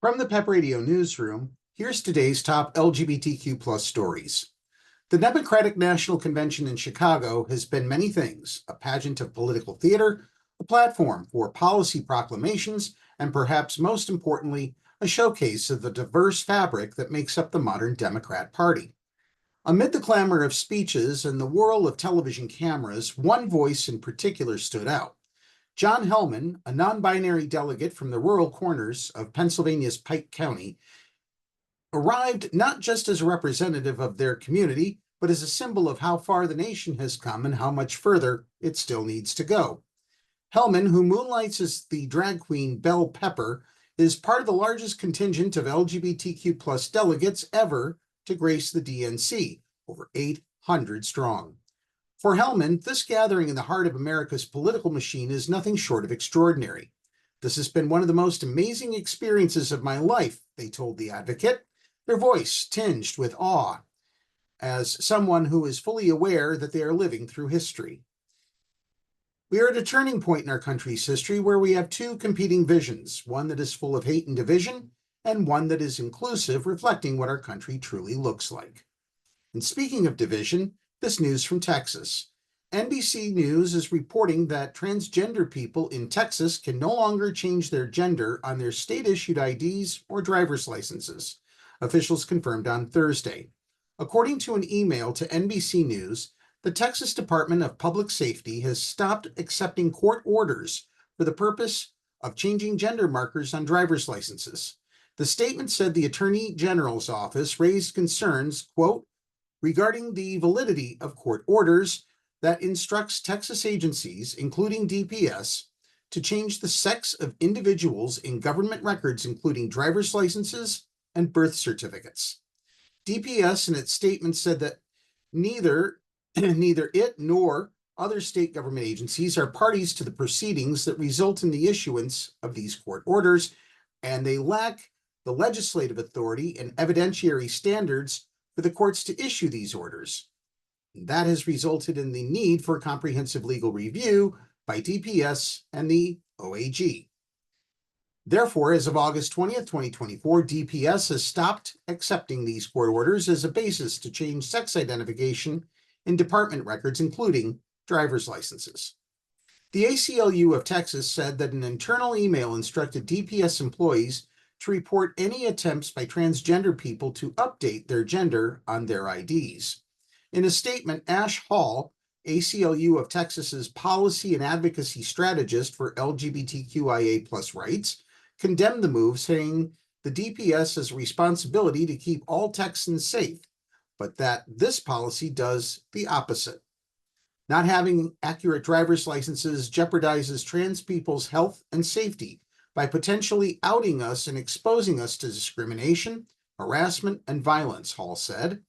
From the Pep Radio newsroom, here's today's top LGBTQ+ stories. The Democratic National Convention in Chicago has been many things: a pageant of political theater, a platform for policy proclamations, and perhaps most importantly, a showcase of the diverse fabric that makes up the modern Democrat Party. Amid the clamor of speeches and the whirl of television cameras, one voice in particular stood out. John Hellman, a non-binary delegate from the rural corners of Pennsylvania's Pike County, arrived not just as a representative of their community, but as a symbol of how far the nation has come and how much further it still needs to go. Hellman, who moonlights as the drag queen Belle Pepper, is part of the largest contingent of LGBTQ+ delegates ever to grace the DNC, over 800 strong. For Hellman, this gathering in the heart of America's political machine is nothing short of extraordinary. "This has been one of the most amazing experiences of my life," they told the Advocate, their voice tinged with awe, as someone who is fully aware that they are living through history. "We are at a turning point in our country's history where we have two competing visions, one that is full of hate and division, and one that is inclusive, reflecting what our country truly looks like." And speaking of division, this news from Texas. NBC News is reporting that transgender people in Texas can no longer change their gender on their state-issued IDs or driver's licenses, officials confirmed on Thursday. According to an email to NBC News, the Texas Department of Public Safety has stopped accepting court orders for the purpose of changing gender markers on driver's licenses. The statement said the Attorney General's office raised concerns, quote, regarding the validity of court orders that instructs Texas agencies, including DPS, to change the sex of individuals in government records, including driver's licenses and birth certificates. DPS in its statement said that neither it nor other state government agencies are parties to the proceedings that result in the issuance of these court orders, and they lack the legislative authority and evidentiary standards for the courts to issue these orders. That has resulted in the need for comprehensive legal review by DPS and the OAG. Therefore, as of August 20th, 2024, DPS has stopped accepting these court orders as a basis to change sex identification in department records, including driver's licenses. The ACLU of Texas said that an internal email instructed DPS employees to report any attempts by transgender people to update their gender on their IDs. In a statement, Ash Hall, ACLU of Texas's policy and advocacy strategist for LGBTQIA+ rights, condemned the move, saying the DPS has a responsibility to keep all Texans safe, but that this policy does the opposite. Not having accurate driver's licenses jeopardizes trans people's health and safety by potentially outing us and exposing us to discrimination, harassment, and violence, Hall said.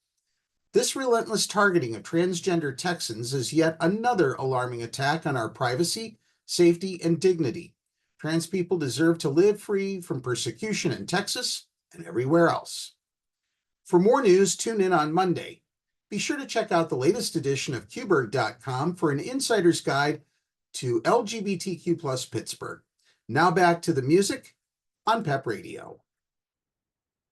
This relentless targeting of transgender Texans is yet another alarming attack on our privacy, safety, and dignity. Trans people deserve to live free from persecution in Texas and everywhere else. For more news, tune in on Monday. Be sure to check out the latest edition of Qberg.com for an insider's guide to LGBTQ+ Pittsburgh. Now back to the music on Pep Radio.